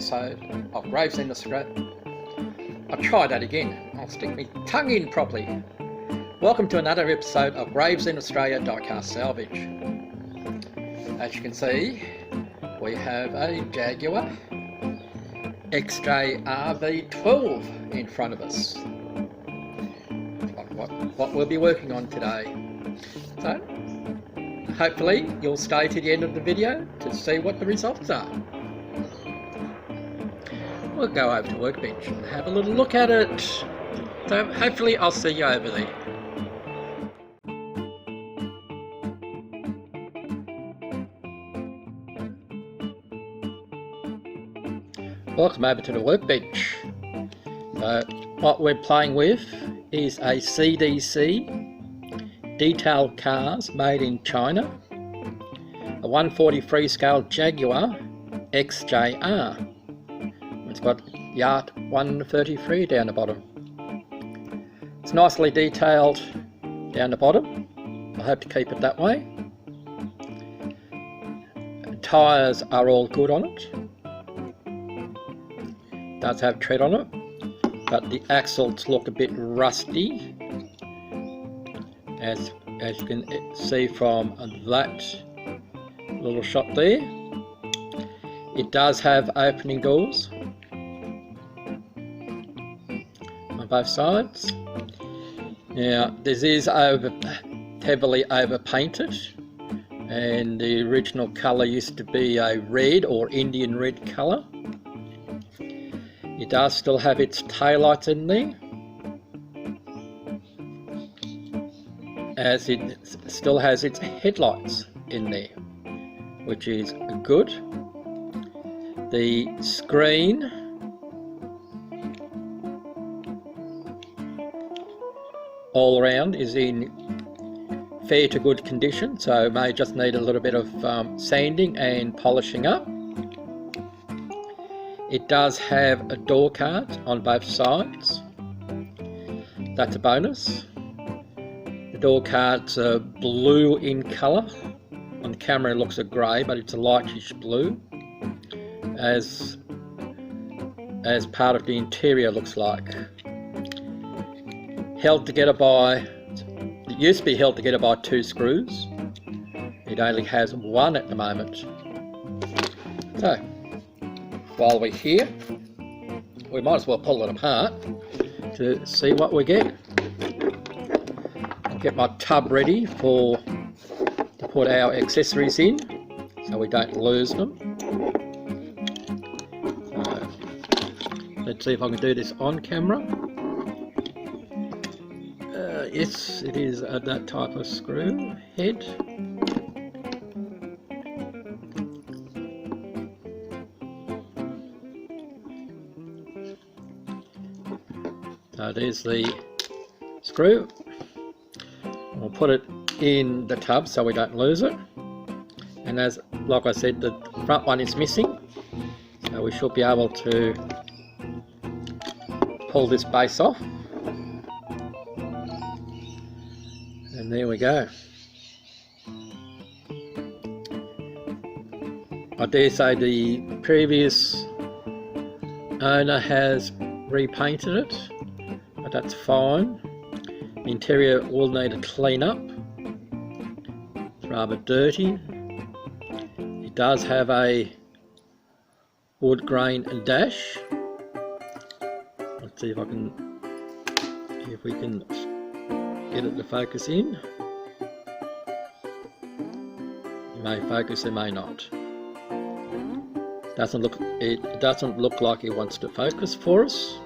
episode of Gravesend Australia. I'll try that again. I'll stick my tongue in properly. Welcome to another episode of Gravesend Australia Diecast Salvage. As you can see, we have a Jaguar XJR V12 in front of us. What we'll be working on today. So, hopefully you'll stay to the end of the video to see what the results are. We'll go over to workbench and have a little look at it. So hopefully I'll see you over there. Welcome over to the workbench. So what we're playing with is a CDC detailed cars made in China, a 143 scale Jaguar XJR. It's got Yard 133 down the bottom. It's nicely detailed down the bottom. I hope to keep it that way. Tyres are all good on it. Does have tread on it, but the axles look a bit rusty, as you can see from that little shot there. It does have opening doors on both sides. Now this is heavily over painted, and the original colour used to be a red or Indian red colour. It does still have its taillights in there, as it still has its headlights in there, which is good. The screen all around is in fair to good condition, so may just need a little bit of sanding and polishing up. It does have a door card on both sides. That's a bonus. The door cards are blue in colour. On the camera it looks a grey, but it's a lightish blue, as part of the interior looks like. Held together by, it used to be held together by 2 screws. It only has 1 at the moment. So, while we're here, we might as well pull it apart to see what we get. I'll get my tub ready to put our accessories in, so we don't lose them. So, let's see if I can do this on camera. Yes, it is that type of screw head. So there's the screw. We'll put it in the tub so we don't lose it. And like I said, the front one is missing, so we should be able to pull this base off. And there we go. I dare say the previous owner has repainted it, but that's fine. The interior will need a clean up. It's rather dirty. It does have a wood grain dash. Let's see if we can get it to focus in. It may focus, it may not. It doesn't look like it wants to focus for us.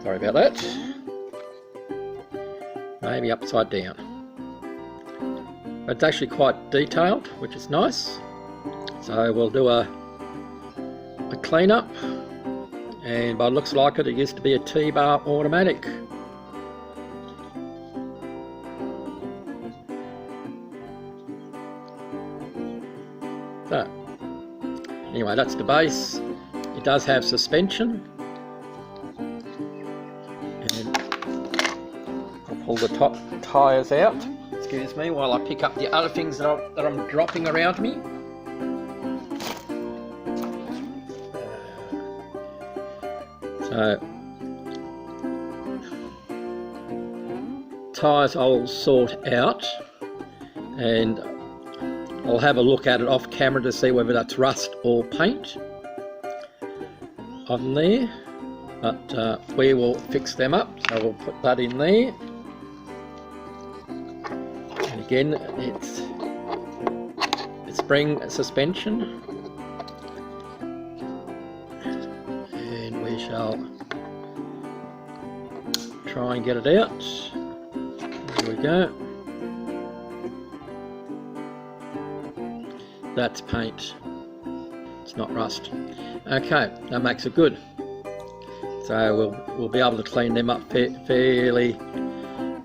Sorry about that. Maybe upside down. But it's actually quite detailed, which is nice. So we'll do a clean up, and by the looks like it used to be a T-bar automatic. So anyway, that's the base. It does have suspension. Pull the top tyres out. Excuse me while I pick up the other things that I'm dropping around me. So tyres I'll sort out, and I'll have a look at it off camera to see whether that's rust or paint on there, but we will fix them up, so we'll put that in there. And again, it's spring suspension, and we shall try and get it out. There we go. That's paint, it's not rust. Okay, that makes it good. So we'll be able to clean them up fairly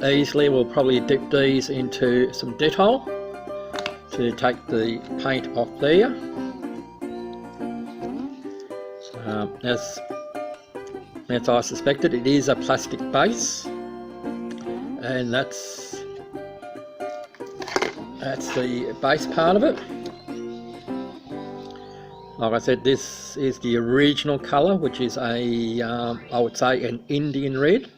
easily. We'll probably dip these into some Dettol to take the paint off there. As I suspected, it is a plastic base, and that's the base part of it. Like I said, this is the original colour, which is a I would say an Indian red.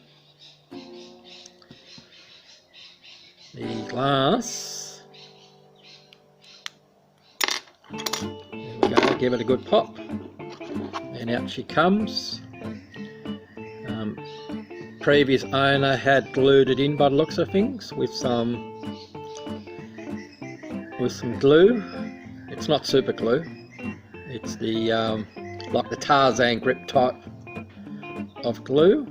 The glass, there we go, give it a good pop, and out she comes. Previous owner had glued it in by the looks of things with some glue. It's not super glue, it's the like the Tarzan grip type of glue,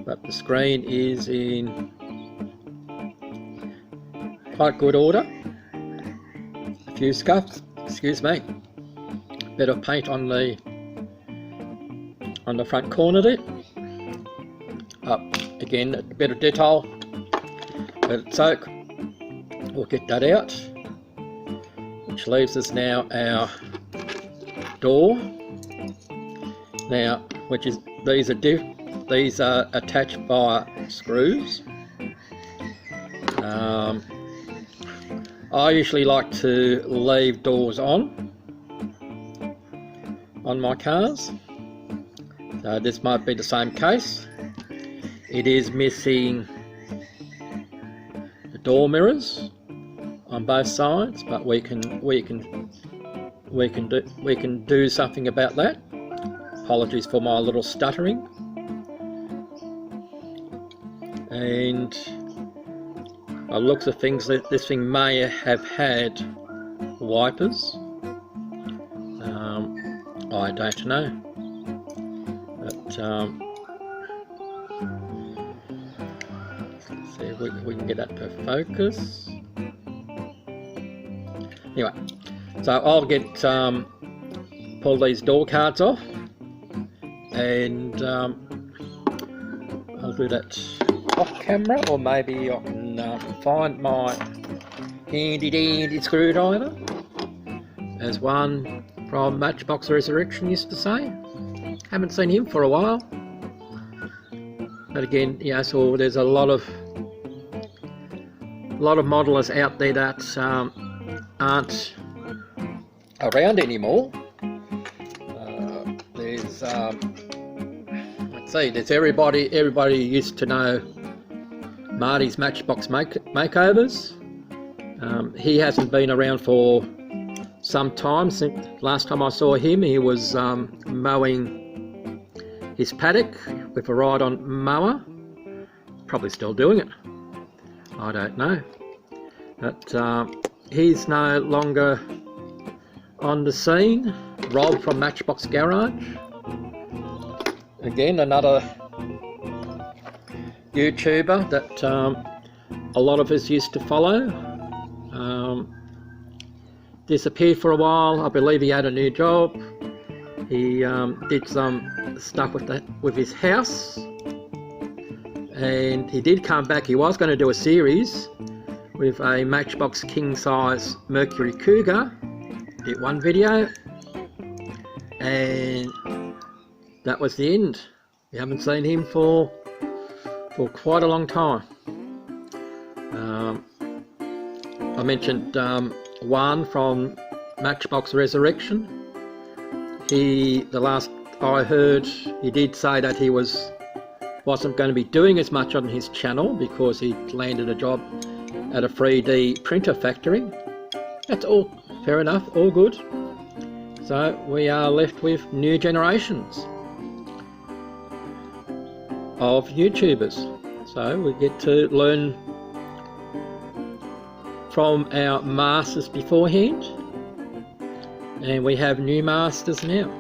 but the screen is in quite good order. A few scuffs, excuse me, bit of paint on the front corner there. Again, a bit of Dettol, let it soak. We'll get that out, which leaves us now our door. Now, these are attached by screws. I usually like to leave doors on my cars, so this might be the same case. It is missing the door mirrors on both sides, but we can do something about that. Apologies for my little stuttering. And by the looks of things, this thing may have had wipers. I don't know, but let's see if we can get that to focus. Anyway, so I'll get pull these door cards off, and I'll do that off camera, or maybe I can find my handy dandy screwdriver, as one from Matchbox Resurrection used to say. Haven't seen him for a while, but again, yeah, so there's a lot of modelers out there that aren't around anymore. There's let's see, there's everybody used to know Marty's Matchbox Makeovers. He hasn't been around for some time. Since last time I saw him, he was mowing his paddock with a ride-on mower. Probably still doing it, I don't know, but he's no longer on the scene. Rob from Matchbox Garage, again another YouTuber that a lot of us used to follow, disappeared for a while. I believe he had a new job. He did some stuff with his house, and he did come back. He was going to do a series with a Matchbox king size Mercury Cougar. Did one video, and that was the end. We haven't seen him for quite a long time. I mentioned Juan from Matchbox Resurrection. The last I heard he did say that he wasn't going to be doing as much on his channel because he landed a job at a 3D printer factory. That's all fair enough, all good. So we are left with new generations of YouTubers. So we get to learn from our masters beforehand, and we have new masters now.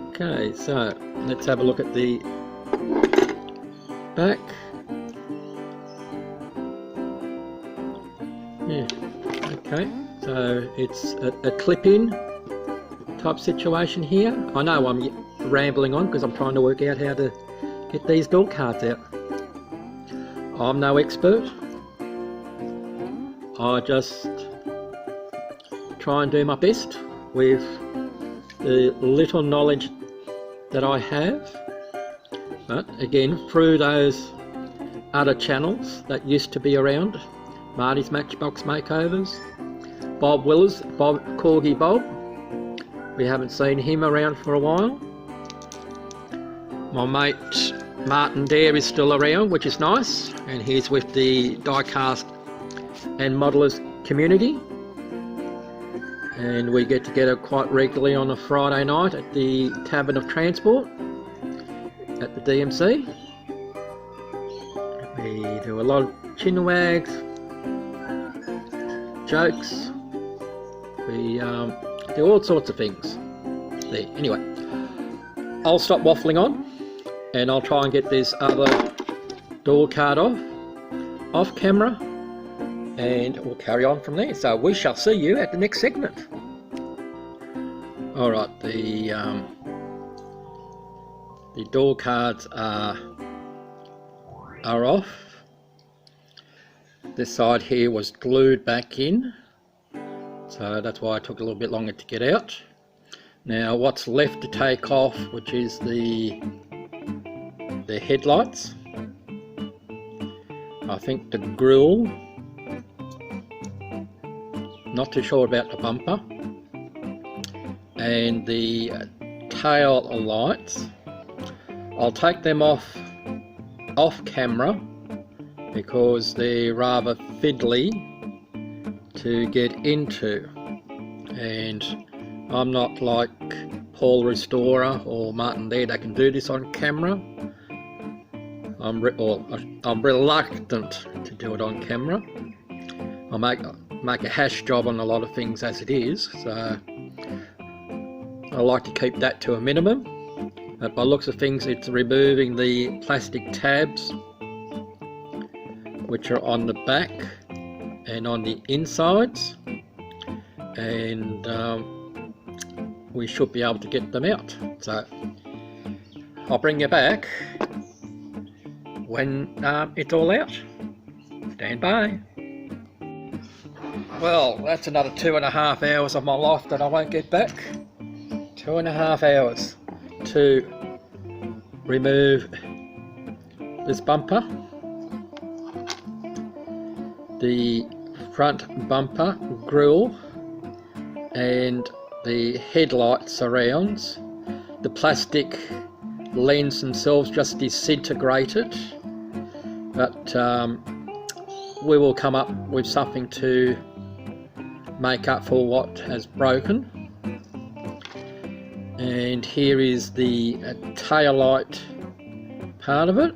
Okay, so let's have a look at the back. Yeah, okay, so it's a clip-in type situation here. I know I'm rambling on because I'm trying to work out how to get these door cards out. I'm no expert. I just try and do my best with the little knowledge that I have, but again, through those other channels that used to be around, Marty's Matchbox Makeovers, Bob Willers, Corgi Bob, we haven't seen him around for a while. My mate Martin Dare is still around, which is nice, and he's with the Diecast and Modelers community, and we get together quite regularly on a Friday night at the Tavern of Transport at the DMC. We do a lot of chin wags, jokes, we do all sorts of things there. Anyway, I'll stop waffling on and I'll try and get this other door card off camera, and we'll carry on from there. So we shall see you at the next segment. Alright, the door cards are off. This side here was glued back in, so that's why it took a little bit longer to get out. Now what's left to take off, which is the headlights, I think the grille, not too sure about the bumper, and the tail lights. I'll take them off camera because they're rather fiddly to get into, and I'm not like Paul Restorer or Martin there that can do this on camera. I'm reluctant to do it on camera. I make a hash job on a lot of things as it is, so I like to keep that to a minimum. But by looks of things, it's removing the plastic tabs which are on the back and on the insides, and we should be able to get them out. So I'll bring you back when it's all out. Stand by. Well, that's another 2.5 hours of my life that I won't get back. 2.5 hours to remove this bumper, the front bumper grille, and the headlight surrounds. The plastic lens themselves just disintegrated, but we will come up with something to make up for what has broken. And here is the tail light part of it.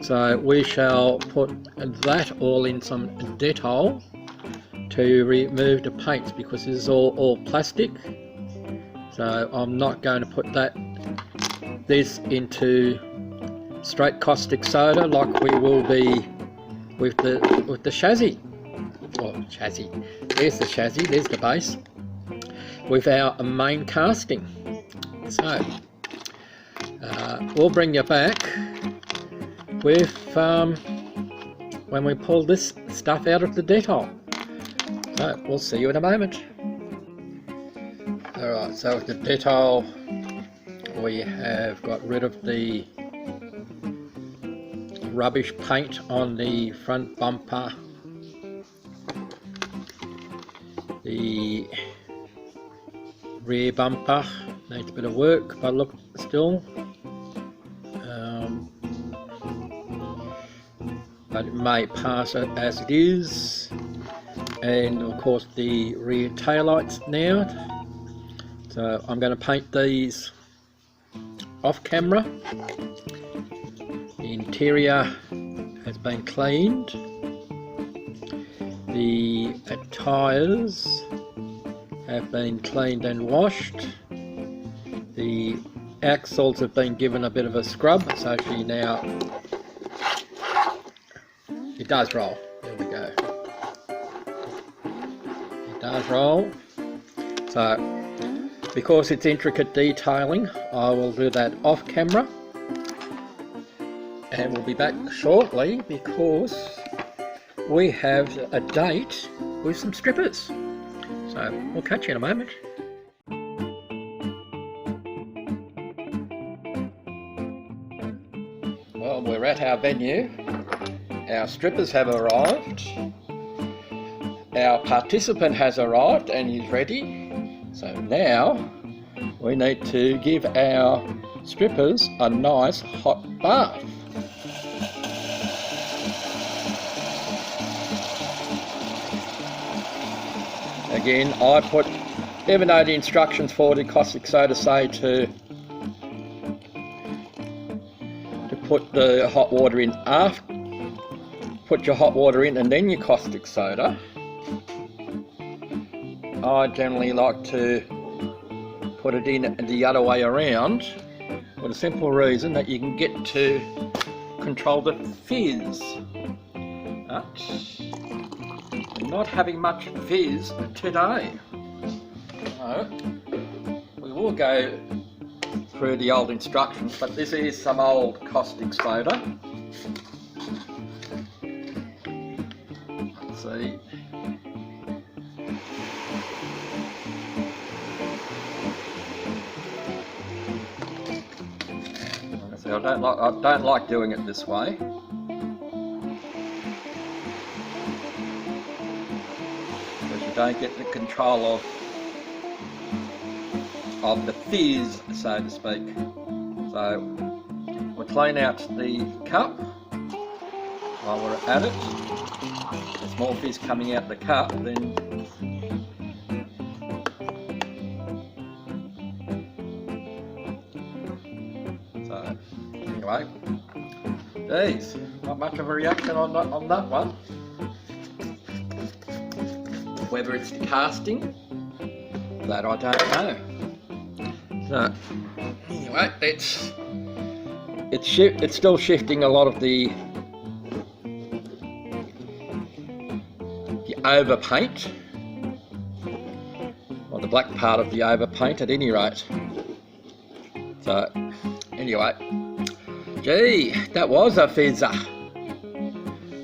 So we shall put that all in some Dettol to remove the paints, because this is all plastic. So I'm not going to put this into straight caustic soda like we will be with the chassis. Oh, chassis. There's the chassis, there's the base, with our main casting. So we'll bring you back with when we pull this stuff out of the Dettol. So we'll see you in a moment. Alright, so with the Dettol we have got rid of the rubbish paint on the front bumper, the rear bumper needs a bit of work, but look, still. But it may pass it as it is. And of course the rear taillights now. So I'm going to paint these off camera. The interior has been cleaned. The tyres have been cleaned and washed. The axles have been given a bit of a scrub, so actually now it does roll. There we go. It does roll. So because it's intricate detailing, I will do that off camera, and we'll be back shortly because we have a date with some strippers. So we'll catch you in a moment. Well, we're at our venue. Our strippers have arrived. Our participant has arrived and is ready. So now we need to give our strippers a nice hot bath. Again, I put, even though the instructions for the caustic soda say to put the hot water in after, put your hot water in and then your caustic soda, I generally like to put it in the other way around, for the simple reason that you can get to control the fizz. But we're not having much fizz today. So we will go through the old instructions, but this is some old caustic soda. Let's see. I don't like doing it this way. Because you don't get the control of the fizz, so to speak. So we'll clean out the cup while we're at it. There's more fizz coming out the cup than so. Anyway, geez, not much of a reaction on that one. Whether it's the casting, that I don't know. So anyway, it's still shifting a lot of the overpaint, or the black part of the overpaint at any rate. So anyway, gee, that was a fizzer.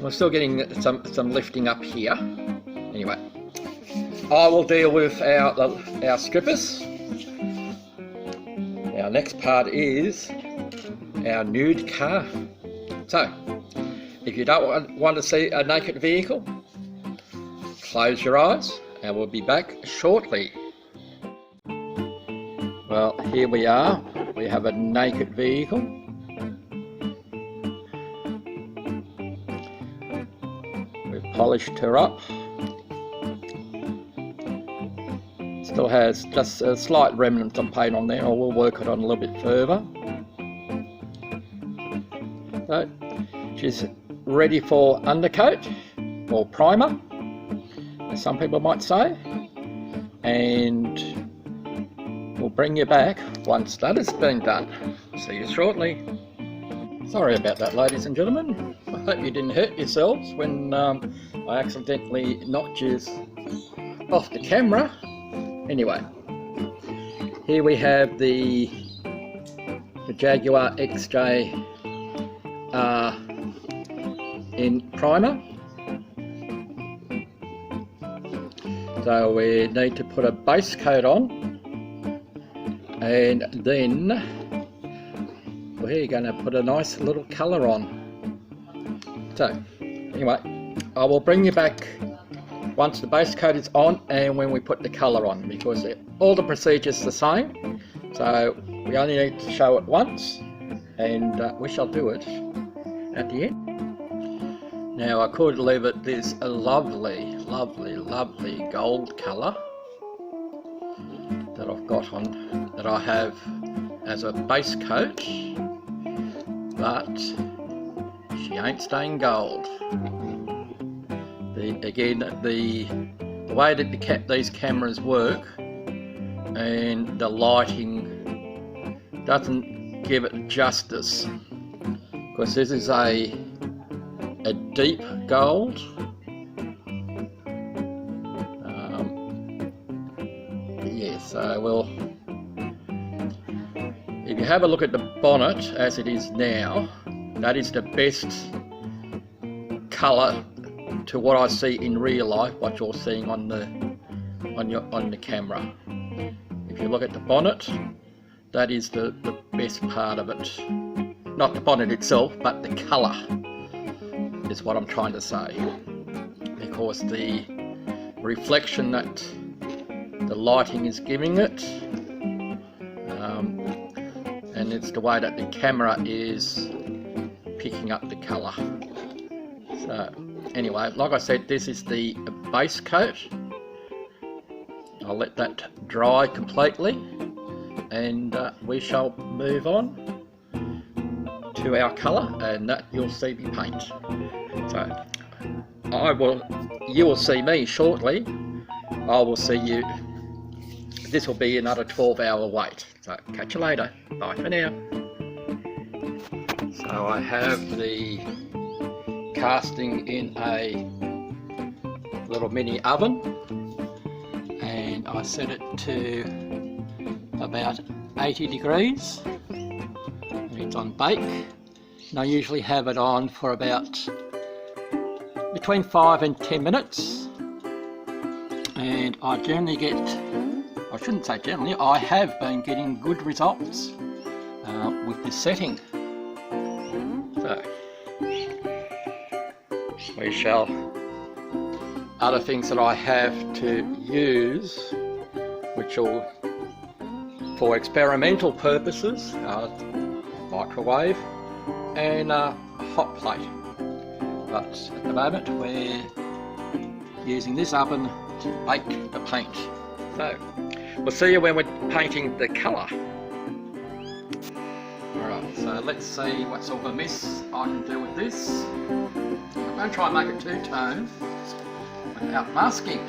We're still getting some lifting up here. Anyway, I will deal with our strippers. Our next part is our nude car. So, if you don't want to see a naked vehicle, close your eyes and we'll be back shortly. Well, here we are. We have a naked vehicle. We've polished her up. Still has just a slight remnant of paint on there, or we'll work it on a little bit further. So she's ready for undercoat or primer, as some people might say, and we'll bring you back once that has been done. See you shortly. Sorry about that, ladies and gentlemen. I hope you didn't hurt yourselves when I accidentally knocked you off the camera. Anyway, here we have the Jaguar XJR in primer. So we need to put a base coat on, and then we're going to put a nice little colour on. So anyway, I will bring you back once the base coat is on and when we put the colour on, because all the procedures the same, so we only need to show it once, and we shall do it at the end. Now I could leave it this lovely gold colour that I've got on, that I have as a base coat, but she ain't staying gold. The way that these cameras work and the lighting doesn't give it justice, because this is a deep gold. Yeah, so well, if you have a look at the bonnet as it is now, that is the best colour to what I see in real life, what you're seeing on the camera. If you look at the bonnet, that is the best part of it. Not the bonnet itself, but the colour is what I'm trying to say. Because the reflection that the lighting is giving it, and it's the way that the camera is picking up the colour. So anyway, like I said, this is the base coat. I'll let that dry completely, and we shall move on to our colour, and that you'll see me paint. So you will see me shortly. I will see you. This will be another 12-hour wait. So catch you later. Bye for now. So I have the casting in a little mini oven, and I set it to about 80 degrees. It's on bake, and I usually have it on for about between 5 and 10 minutes, and I generally get, I shouldn't say generally, I have been getting good results with this setting. So we shall, other things that I have to use, which will, for experimental purposes, microwave and a hot plate. But at the moment we're using this oven to bake the paint. So we'll see you when we're painting the colour. Alright, so let's see what sort of a mess I can do with this. I'm going to try and make it two-tone without masking.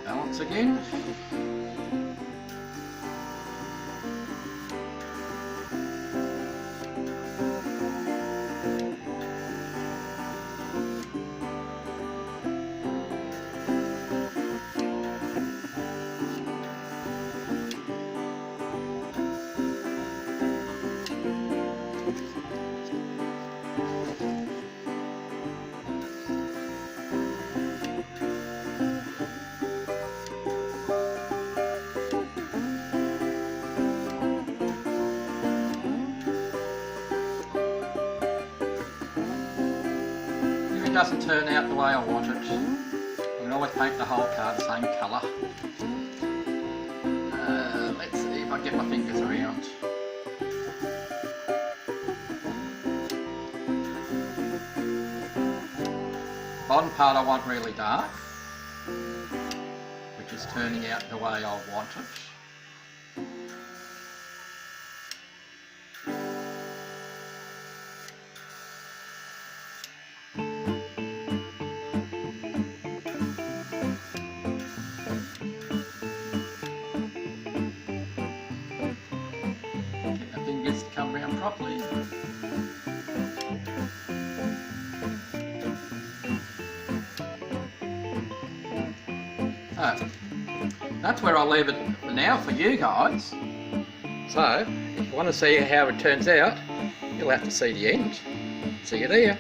Balance again. If it doesn't turn out the way I want it, I can always paint the whole car the same colour. Let's see if I get my fingers around. Bottom part I want really dark, which is turning out the way I want it. Get my fingers to come around properly. That's where I'll leave it for now for you guys. So If you want to see how it turns out, you'll have to see the end. See you there.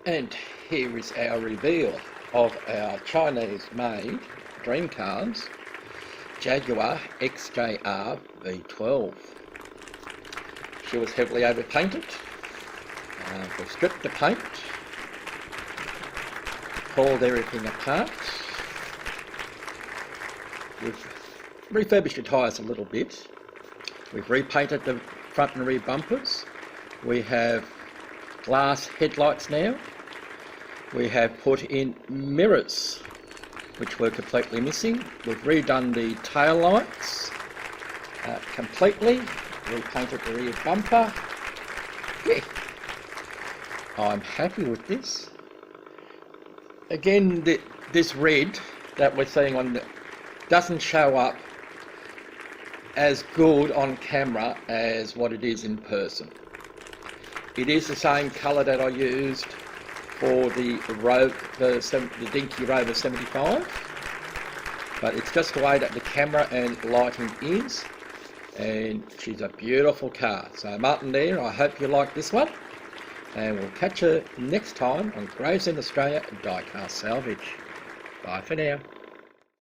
And here is our reveal of our Chinese-made dream cars, Jaguar XJR V12. She was heavily overpainted. We've stripped the paint, pulled everything apart. We've refurbished the tyres a little bit. We've repainted the front and rear bumpers. We have glass headlights now. We have put in mirrors, which were completely missing. We've redone the tail lights completely. Repainted the rear bumper. Yeah, I'm happy with this. Again, this red that we're seeing on doesn't show up as good on camera as what it is in person. It is the same colour that I used for the Dinky Rover 75, but it's just the way that the camera and lighting is, and she's a beautiful car. So Martin there, I hope you like this one, and we'll catch you next time on Gravesend Australia Diecast Salvage. Bye for now.